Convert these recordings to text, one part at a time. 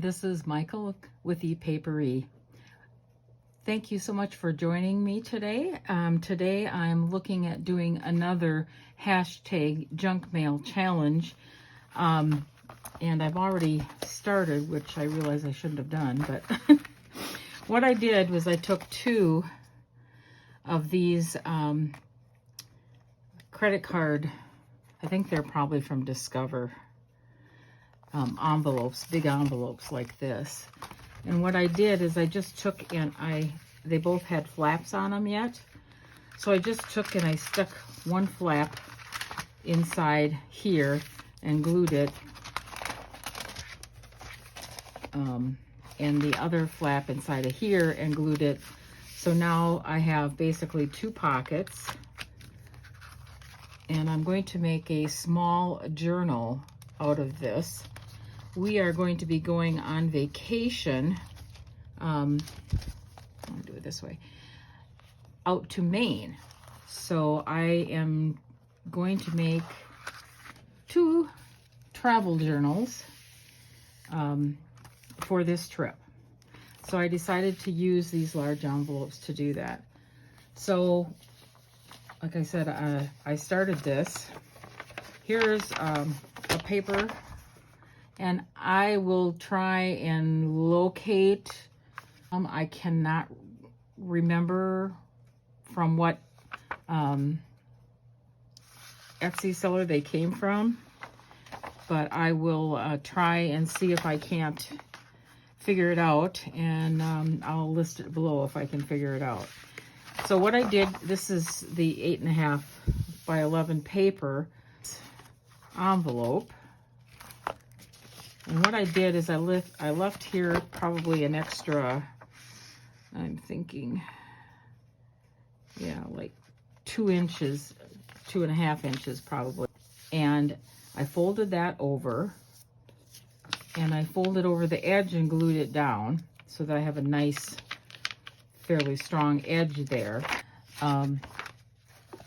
this is Michael with ePapery. Thank you so much for joining me today. Today I'm looking at doing another hashtag junk mail challenge. And I've already started, which I realize I shouldn't have done, but what I did was I took two of these credit card, I think they're probably from Discover, envelopes, big envelopes like this. And what I did is I just took and they both had flaps on them yet. So I just took and I stuck one flap inside here and glued it. And the other flap inside of here and glued it. So now I have basically two pockets. And I'm going to make a small journal out of this. We are going to be going on vacation, I'll do it this way, out to Maine. So I am going to make two travel journals for this trip. So I decided to use these large envelopes to do that. So, like I said, I started this. Here's a paper. And I will try and locate, I cannot remember from what Etsy seller they came from, but I will try and see if I can't figure it out, and I'll list it below if I can figure it out. So what I did, this is the 8.5 by 11 paper envelope. And what I did is I left here probably an extra, I'm thinking, yeah, like 2 inches, 2.5 inches probably. And I folded that over, and I folded over the edge and glued it down so that I have a nice, fairly strong edge there.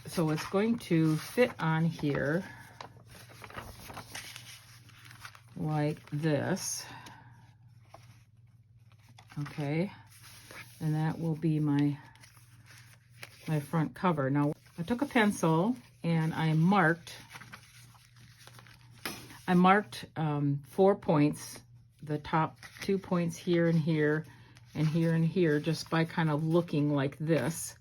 So it's going to fit on here like this, okay, and that will be my front cover. Now I took a pencil and I marked 4 points, the top 2 points here and here and here and here, just by kind of looking like this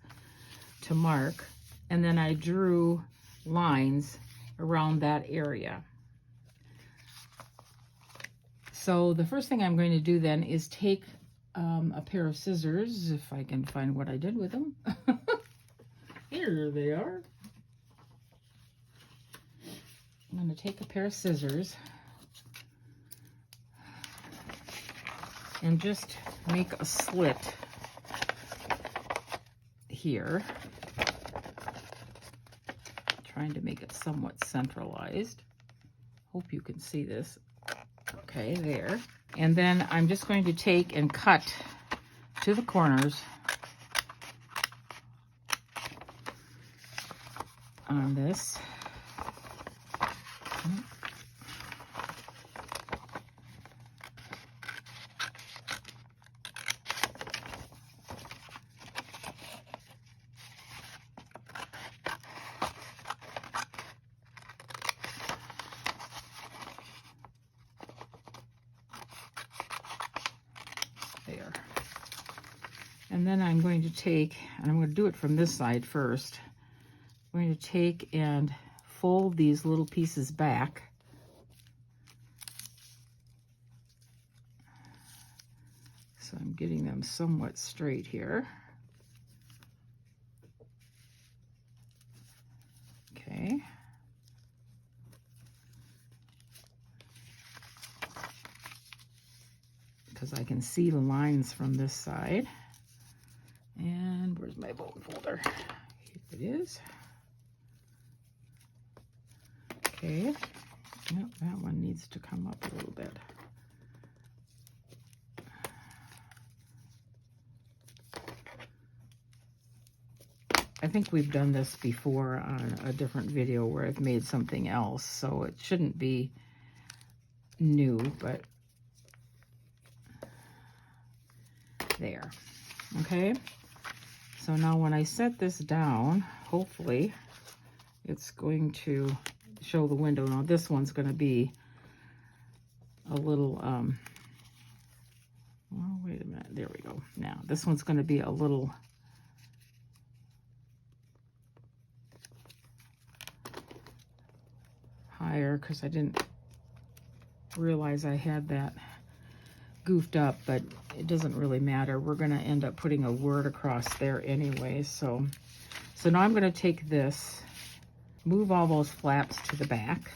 to mark, and then I drew lines around that area. So the first thing I'm going to do then is take a pair of scissors, if I can find what I did with them. Here they are. I'm going to take a pair of scissors and just make a slit here, trying to make it somewhat centralized. Hope you can see this. Okay, there. And then I'm just going to take and cut to the corners on this. There. And then I'm going to take, and I'm going to do it from this side first. I'm going to take and fold these little pieces back. So I'm getting them somewhat straight here. Okay. Because I can see the lines from this side. And where's my bone folder? Here it is. Okay. Yep, that one needs to come up a little bit. I think we've done this before on a different video where I've made something else, so it shouldn't be new, but There. Okay, so now when I set this down, hopefully it's going to show the window. Now this one's going to be a little, well, wait a minute, there we go. Now this one's going to be a little higher because I didn't realize I had that goofed up, but it doesn't really matter. We're going to end up putting a word across there anyway. So now I'm going to take this, move all those flaps to the back.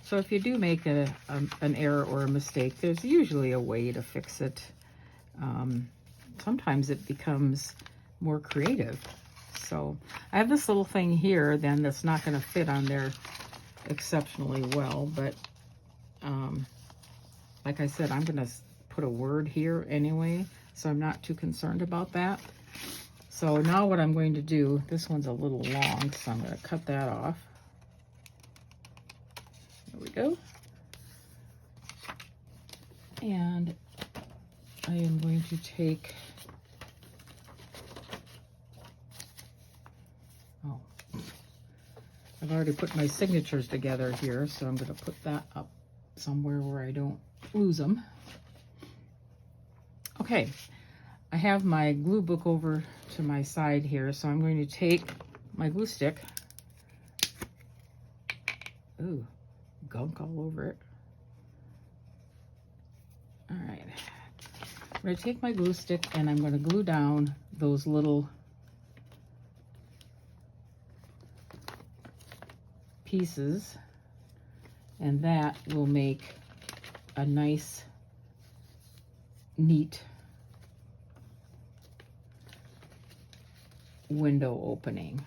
So if you do make an error or a mistake, there's usually a way to fix it. Sometimes it becomes more creative. So I have this little thing here then that's not going to fit on there exceptionally well, but like I said, I'm going to put a word here anyway, so I'm not too concerned about that. So now what I'm going to do, this one's a little long, so I'm going to cut that off. There we go. And I am going to take, I've already put my signatures together here, so I'm going to put that up somewhere where I don't lose them. Okay, I have my glue book over to my side here, so I'm going to take my glue stick. Ooh, gunk all over it. All right, I'm going to take my glue stick and I'm going to glue down those little pieces, and that will make a nice, neat window opening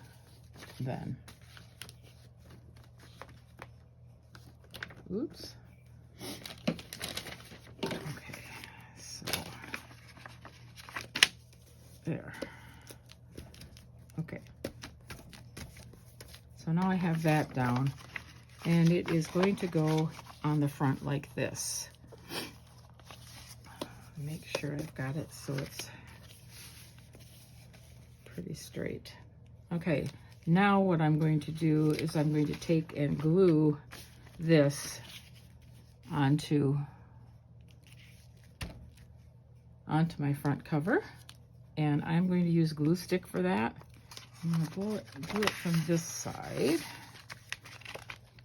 then. Oops. Okay, so there. Okay. So now I have that down, and it is going to go on the front like this. Make sure I've got it so it's pretty straight. Okay, now what I'm going to do is I'm going to take and glue this onto my front cover, and I'm going to use glue stick for that. I'm going to glue it from this side,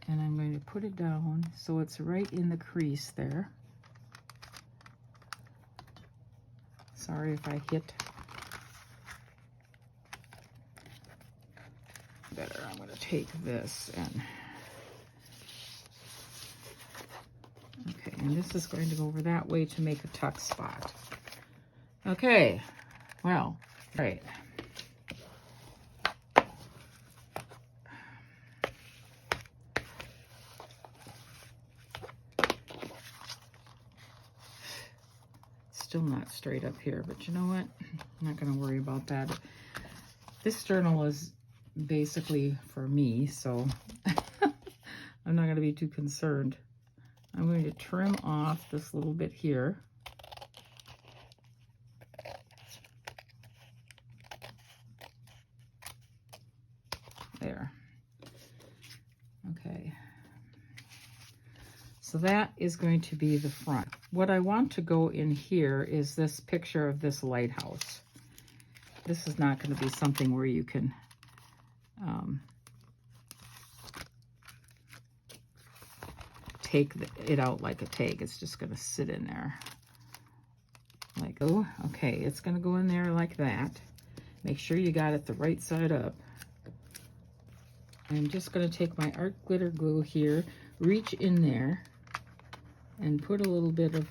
and I'm going to put it down so it's right in the crease there. Sorry if I hit better. I'm going to take this and okay, and this is going to go over that way to make a tuck spot. Okay, well, right. Still not straight up here, but you know what? I'm not going to worry about that. This journal is basically for me, so I'm not going to be too concerned. I'm going to trim off this little bit here. There. Okay. So that is going to be the front. What I want to go in here is this picture of this lighthouse. This is not going to be something where you can take it out like a tag. It's just going to sit in there. Like, oh, okay, it's going to go in there like that. Make sure you got it the right side up. I'm just going to take my art glitter glue here, reach in there, and put a little bit of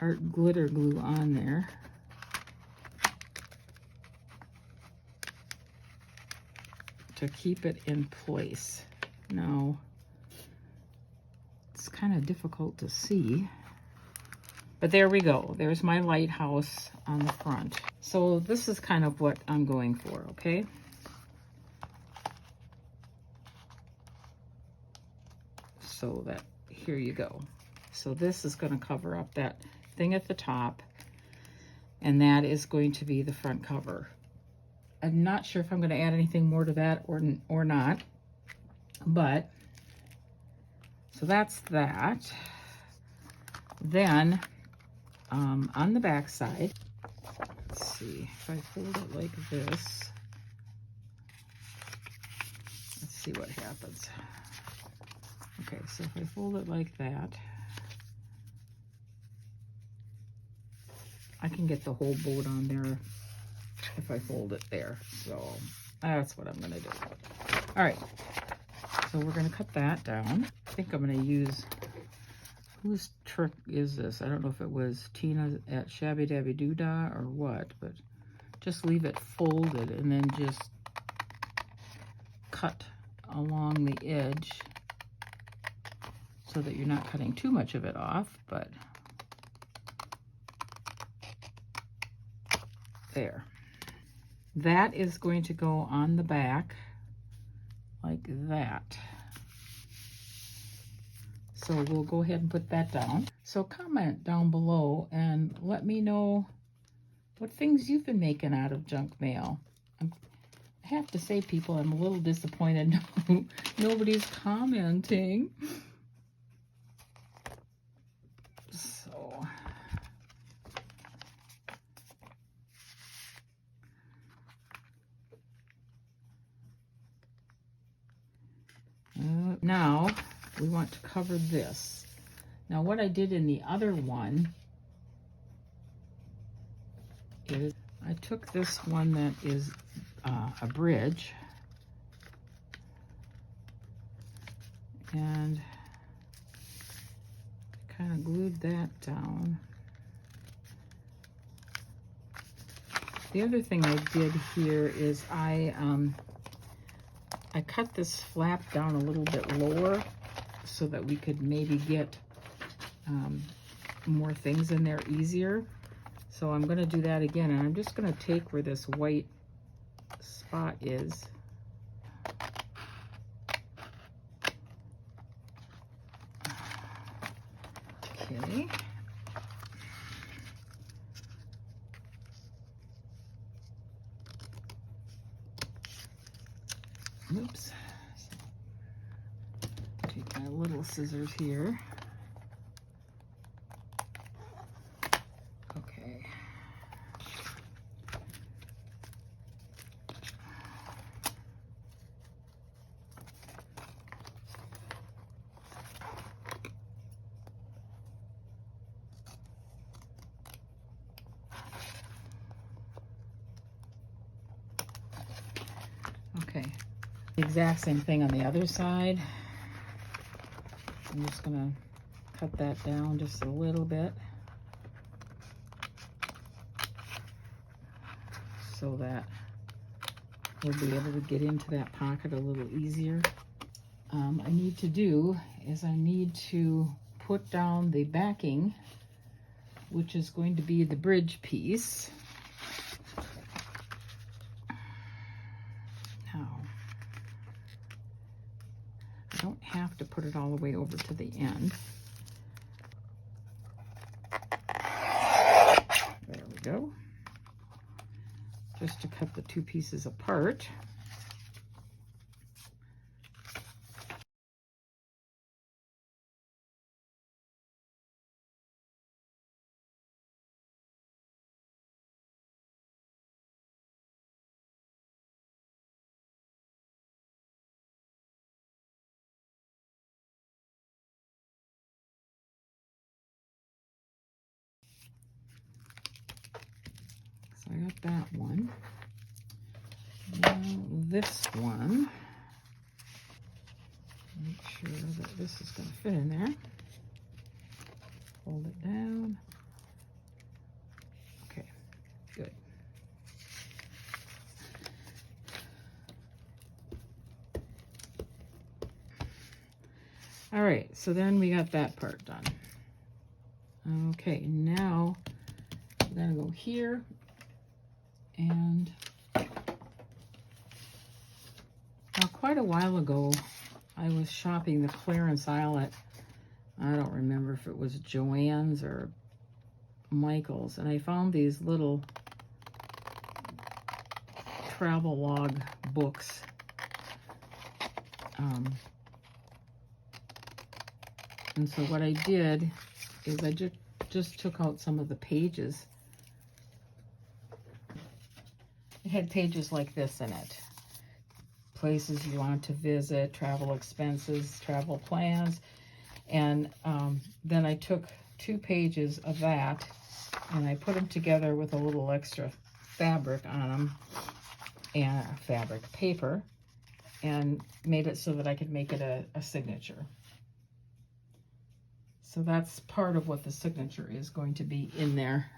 art glitter glue on there. To keep it in place. Now, it's kind of difficult to see. But there we go. There's my lighthouse on the front. So this is kind of what I'm going for, okay? So that, here you go. So this is going to cover up that thing at the top, and that is going to be the front cover. I'm not sure if I'm going to add anything more to that or not, but so that's that. Then on the back side, let's see if I fold it like this. Let's see what happens. Okay, so if I fold it like that, I can get the whole boat on there if I fold it there. So that's what I'm gonna do. All right, so we're gonna cut that down. I think I'm gonna use, whose trick is this? I don't know if it was Tina at Shabby Dabby Doodah or what, but just leave it folded and then just cut along the edge so that you're not cutting too much of it off, but there. That is going to go on the back like that. So we'll go ahead and put that down. So comment down below and let me know what things you've been making out of junk mail. I have to say, people, I'm a little disappointed nobody's commenting. So now we want to cover this. Now what I did in the other one is I took this one that is a bridge and kind of glued that down. The other thing I did here is I cut this flap down a little bit lower so that we could maybe get more things in there easier. So I'm going to do that again, and I'm just going to take where this white spot is. Okay. Oops. Take my little scissors here. Okay. Okay. The exact same thing on the other side. I'm just gonna cut that down just a little bit so that we'll be able to get into that pocket a little easier. I need to do is I need to put down the backing, which is going to be the bridge piece. Now, I don't have to put it all the way over to the end. There we go. Just to cut the two pieces apart. So I got that one. Now this one, make sure that this is going to fit in there. Fold it down. Okay, good. All right, so then we got that part done. Okay, now I'm gonna go here, and now quite a while ago I was shopping the clearance aisle at, I don't remember if it was Joann's or Michael's, and I found these little travel log books. And so what I did is I just took out some of the pages. It had pages like this in it. Places you want to visit, travel expenses, travel plans. And then I took 2 pages of that and I put them together with a little extra fabric on them, and fabric paper, and made it so that I could make it a signature. So that's part of what the signature is going to be in there.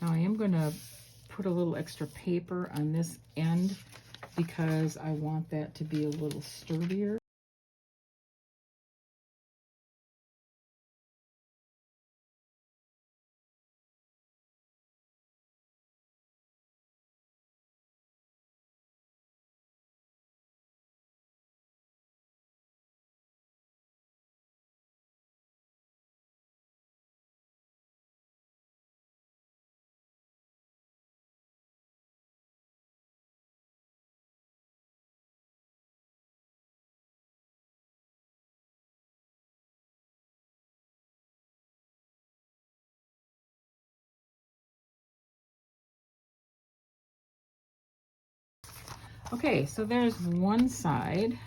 Now I am going to put a little extra paper on this end because I want that to be a little sturdier. Okay, so there's one side.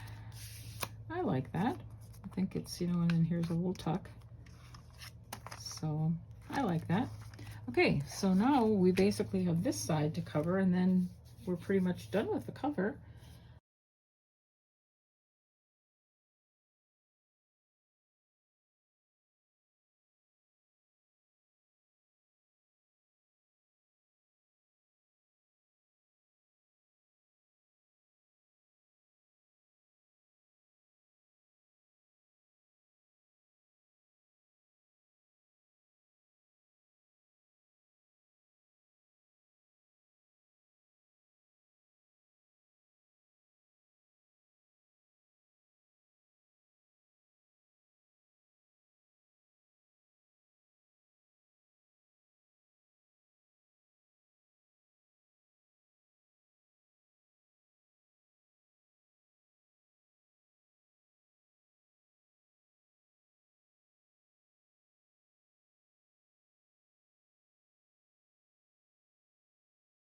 I like that. I think it's, you know, and then here's a little tuck. So I like that. Okay, so now we basically have this side to cover, and then we're pretty much done with the cover.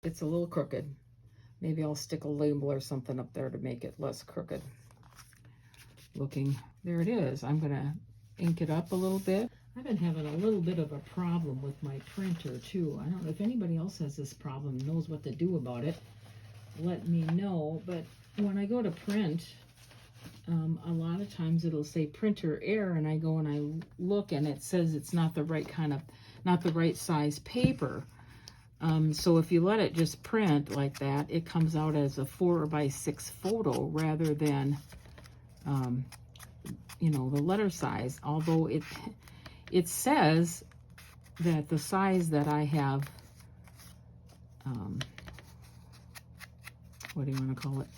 It's a little crooked. Maybe I'll stick a label or something up there to make it less crooked looking. There it is. I'm gonna ink it up a little bit. I've been having a little bit of a problem with my printer too. I don't know if anybody else has this problem, knows what to do about it. Let me know. But when I go to print, a lot of times it'll say printer error, and I go and I look and it says it's not the right kind of, not the right size paper. So if you let it just print like that, it comes out as a 4x6 photo rather than, you know, the letter size. Although it says that the size that I have what do you want to call it,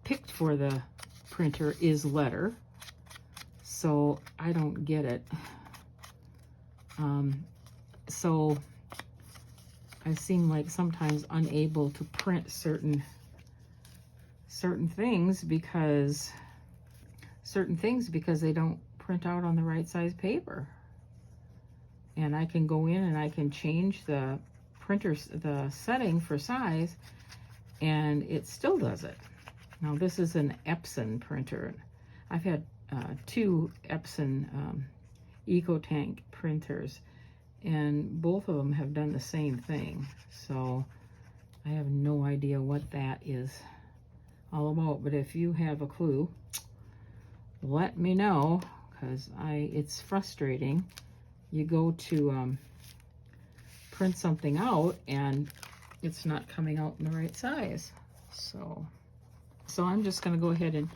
picked for the printer is letter. So I don't get it. So I seem like sometimes unable to print certain things because they don't print out on the right size paper. And I can go in and I can change the the setting for size, and it still does it. Now this is an Epson printer. I've had 2 Epson EcoTank printers, and both of them have done the same thing. So I have no idea what that is all about, but if you have a clue, let me know, because it's frustrating. You go to print something out and it's not coming out in the right size. So I'm just going to go ahead and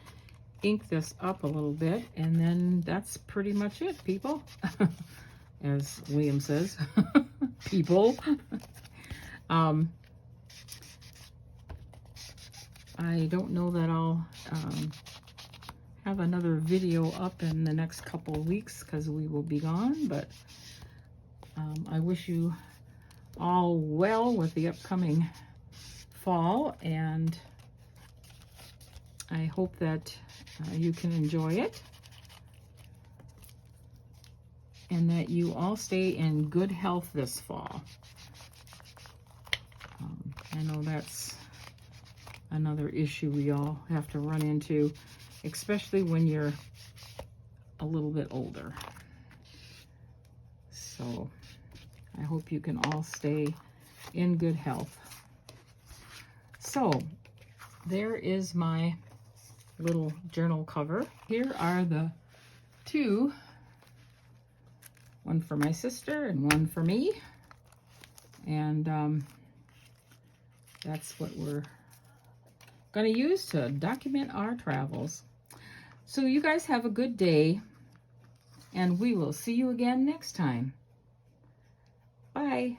ink this up a little bit, and then that's pretty much it, people. As William says, people. I don't know that I'll have another video up in the next couple of weeks because we will be gone, but I wish you all well with the upcoming fall, and I hope that you can enjoy it, and that you all stay in good health this fall. I know that's another issue we all have to run into, especially when you're a little bit older. So I hope you can all stay in good health. So there is my little journal cover. Here are the 2, one for my sister and one for me, and that's what we're going to use to document our travels. So you guys have a good day, and we will see you again next time. Bye.